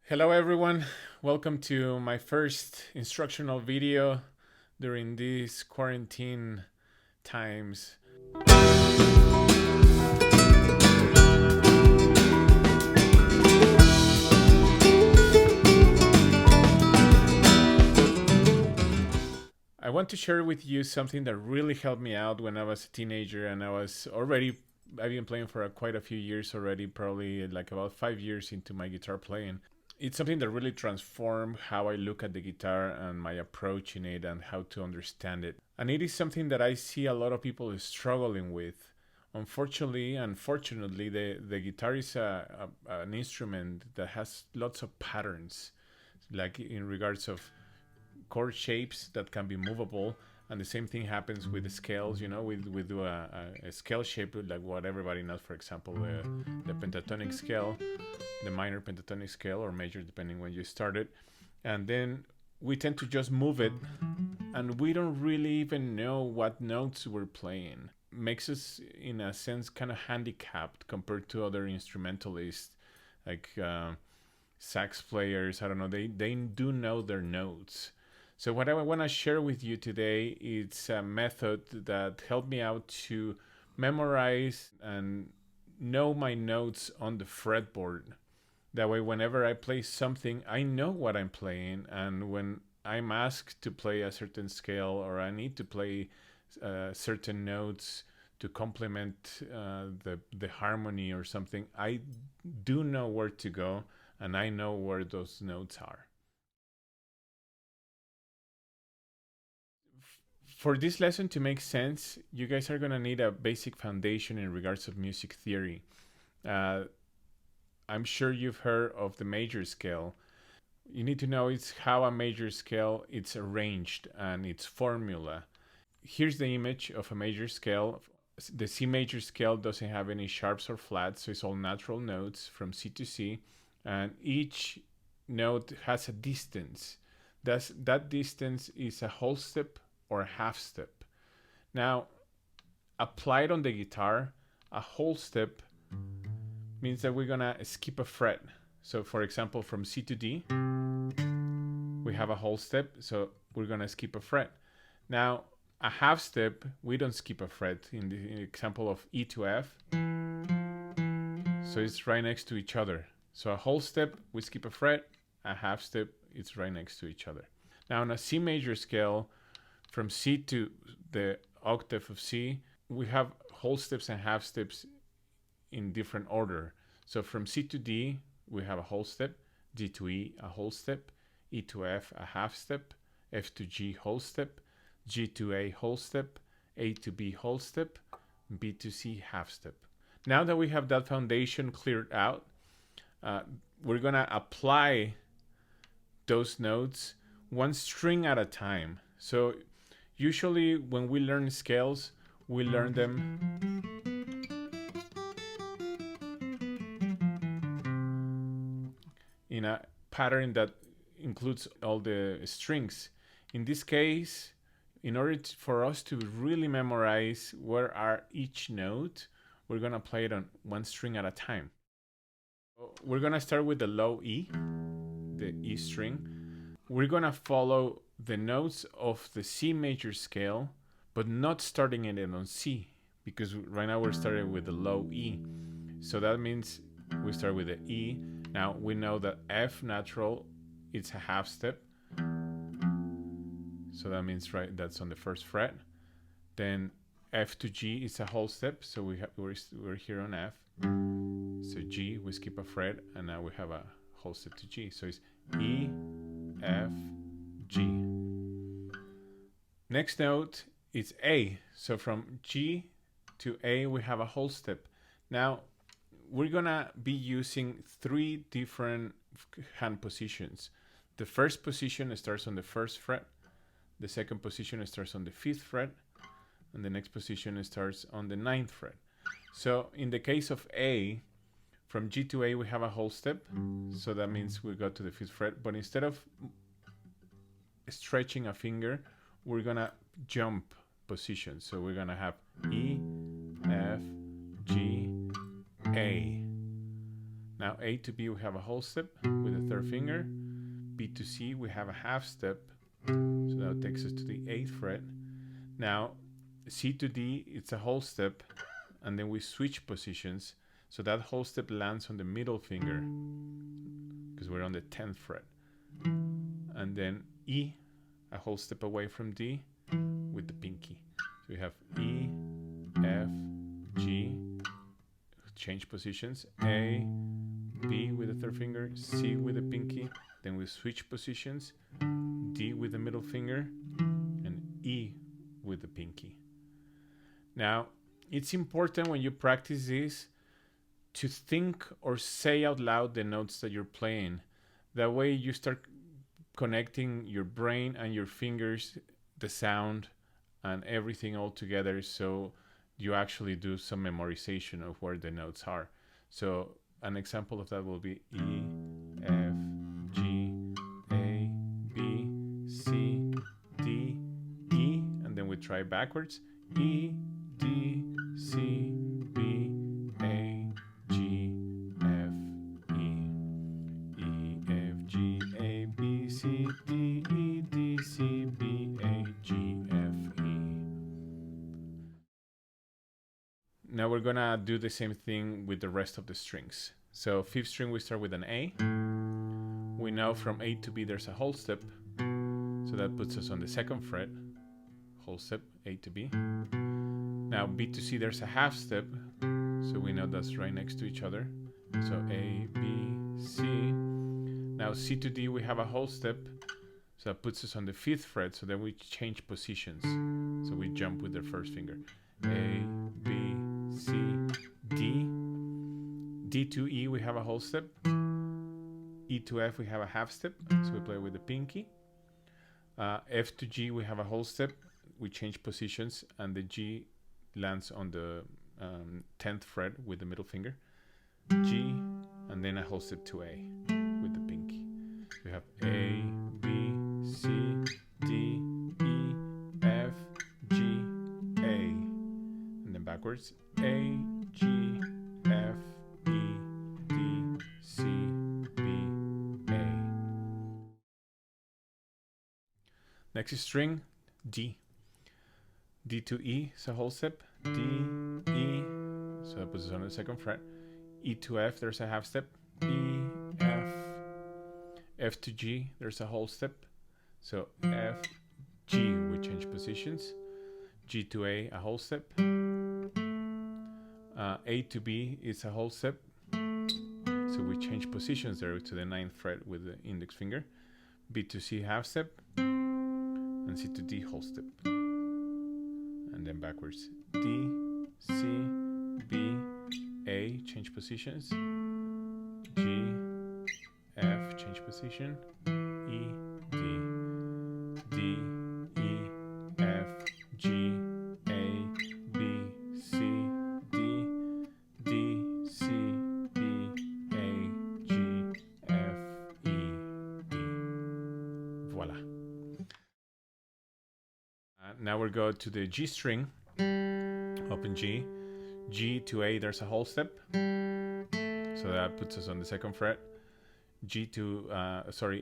Hello everyone, welcome to my first instructional video during these quarantine times. I want to share with you something that really helped me out when I was a teenager, and I've been playing for quite a few years already, probably like about 5 years into my guitar playing. It's something that really transformed how I look at the guitar and my approach in it and how to understand it. And it is something that I see a lot of people struggling with. Unfortunately and fortunately, the guitar is an instrument that has lots of patterns, like in regards of chord shapes that can be movable. And the same thing happens with the scales. We do a scale shape like what everybody knows, for example, the pentatonic scale, the minor pentatonic scale or major, depending when you start it. And then we tend to just move it, and we don't really even know what notes we're playing. Makes us, in a sense, kind of handicapped compared to other instrumentalists, like sax players. I don't know, they do know their notes. So what I want to share with you today is a method that helped me out to memorize and know my notes on the fretboard. That way, whenever I play something, I know what I'm playing, and when I'm asked to play a certain scale or I need to play certain notes to complement the harmony or something, I do know where to go and I know where those notes are. For this lesson to make sense, you guys are going to need a basic foundation in regards of music theory. I'm sure you've heard of the major scale. You need to know it's how a major scale it's arranged and its formula. Here's the image of a major scale. The C major scale doesn't have any sharps or flats, so it's all natural notes from C to C, and each note has a distance. That distance is a whole step or a half step. Now, applied on the guitar, a whole step means that we're gonna skip a fret. So for example, from C to D, we have a whole step, so we're gonna skip a fret. Now, a half step, we don't skip a fret. In the example of E to F, so it's right next to each other. So a whole step, we skip a fret. A half step, it's right next to each other. Now, on a C major scale, from C to the octave of C, we have whole steps and half steps in different order. So from C to D, we have a whole step, D to E, a whole step, E to F, a half step, F to G, whole step, G to A, whole step, A to B, whole step, B to C, half step. Now that we have that foundation cleared out, we're gonna apply those notes one string at a time. So usually when we learn scales, we learn them in a pattern that includes all the strings. In this case, in order for us to really memorize where are each note, we're gonna play it on one string at a time. We're gonna start with the low E, the E string. We're gonna follow the notes of the C major scale, but not starting it on C, because right now we're starting with the low E. So that means we start with the E. Now we know that F natural, it's a half step. So that means that's on the first fret. Then F to G is a whole step, so we're here on F. So G, we skip a fret, and now we have a whole step to G. So it's E, F, G. Next note is A. So from G to A, we have a whole step. Now, we're gonna be using 3 different hand positions. The first position starts on the first fret. The second position starts on the 5th fret. And the next position starts on the 9th fret. So in the case of A, from G to A, we have a whole step. So that means we go to the 5th fret. But instead of stretching a finger, we're gonna jump positions. So we're gonna have E, F, G, A. Now A to B we have a whole step with the third finger. B to C we have a half step, so that takes us to the 8th fret. Now C to D it's a whole step, and then we switch positions, so that whole step lands on the middle finger because we're on the 10th fret. And then E, a whole step away from D with the pinky. So we have E, F, G, change positions, A, B with the third finger, C with the pinky, then we switch positions, D with the middle finger, and E with the pinky. Now, it's important when you practice this to think or say out loud the notes that you're playing. That way you start connecting your brain and your fingers, the sound, and everything all together, so you actually do some memorization of where the notes are. So an example of that will be E, F, G, A, B, C, D, E, and then we try backwards. E, D, C, B, A, G, F, E. E, F, G, A, B, C, D, E, D, C, B, A, G, F, E. Now we're gonna do the same thing with the rest of the strings. So 5th string we start with an A. We know from A to B there's a whole step, so that puts us on the 2nd fret. Whole step, A to B. Now B to C there's a half step, so we know that's right next to each other. So A, B, C. Now C to D we have a whole step, so that puts us on the 5th fret, so then we change positions. So we jump with the first finger. A, B, C, D. D to E we have a whole step. E to F we have a half step, so we play with the pinky. F to G we have a whole step, we change positions, and the G lands on the 10th fret with the middle finger. G, and then a whole step to A with the pinky. We have A, B, C, D, E, F, G, A, and then backwards. A, G, F, E, D, C, B, A. Next string, D. D to E is a whole step. D, E, so that puts us on the 2nd fret. E to F, there's a half step. E, F. F to G, there's a whole step. So F, G, we change positions. G to A whole step. A to B is a whole step, so we change positions there to the 9th fret with the index finger. B to C half step, and C to D whole step, and then backwards. D, C, B, A, change positions. G, F, change position. E, D, D, E, F, G, A, B, C, D, D, C, B, A, G, F, E, D. Voila. Now we'll go to the G string. Open G. G to A, there's a whole step, so that puts us on the 2nd fret.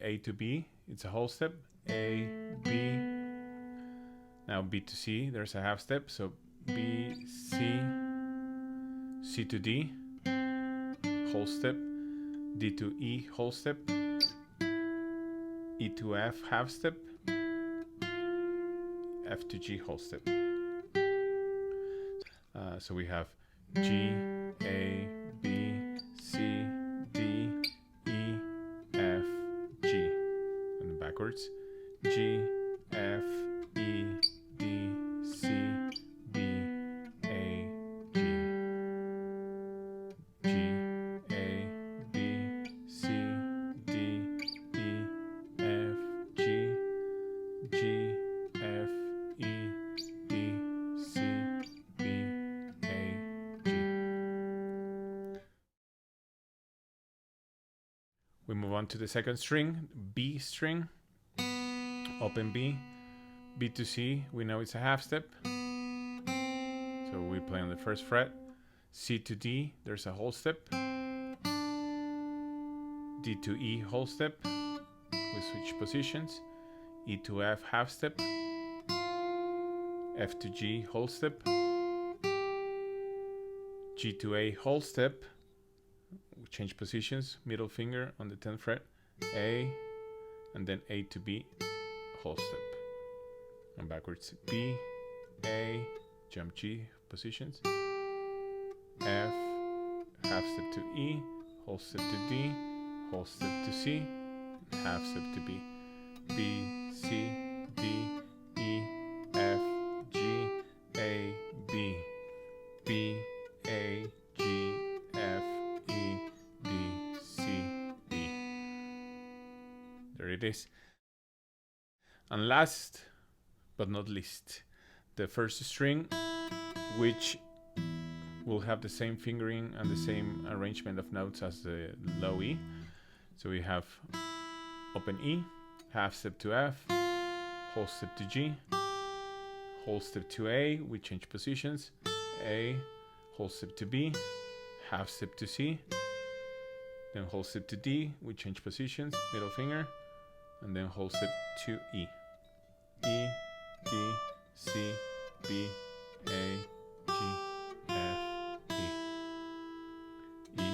A to B, it's a whole step. A, B. Now B to C, there's a half step, so B, C. C to D, whole step. D to E, whole step. E to F, half step. F to G, whole step. So we have G, A, B, C, D, E, F, G. And then backwards. G, F, E, D, C, B, A, G. G, A, B, C, D, E, F, G. G, F, E, D, C, B, A, G. We move on to the 2nd string, B string. Open B. B to C, we know it's a half step, so we play on the 1st fret. C to D, there's a whole step. D to E whole step, we switch positions, E to F half step, F to G whole step, G to A whole step, we change positions, middle finger on the 10th fret, A, and then A to B whole step, and backwards B, A, jump G positions, F, half step to E, whole step to D, whole step to C, half step to B, B, C, D, E, F, G, A, B, B, A, G, F, E, D, C, B. There it is. And last but not least, the first string, which will have the same fingering and the same arrangement of notes as the low E. So we have open E, half step to F, whole step to G, whole step to A, we change positions, A, whole step to B, half step to C, then whole step to D, we change positions, middle finger, and then whole step to E. E, D, C, B, A, G, F, E. E,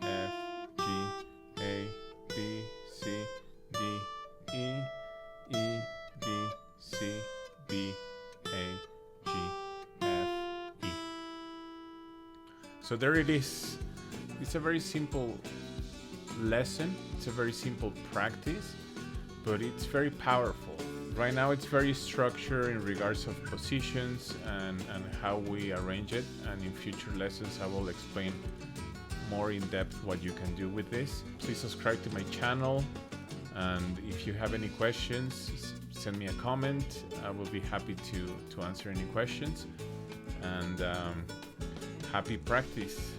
F, G, A, B, C, D, E, E, D, C, B, A, G, F, E. So there it is. It's a very simple lesson. It's a very simple practice, but it's very powerful. Right now it's very structured in regards of positions and how we arrange it, and in future lessons I will explain more in depth what you can do with this. Please subscribe to my channel, and if you have any questions, send me a comment. I will be happy to answer any questions, and happy practice.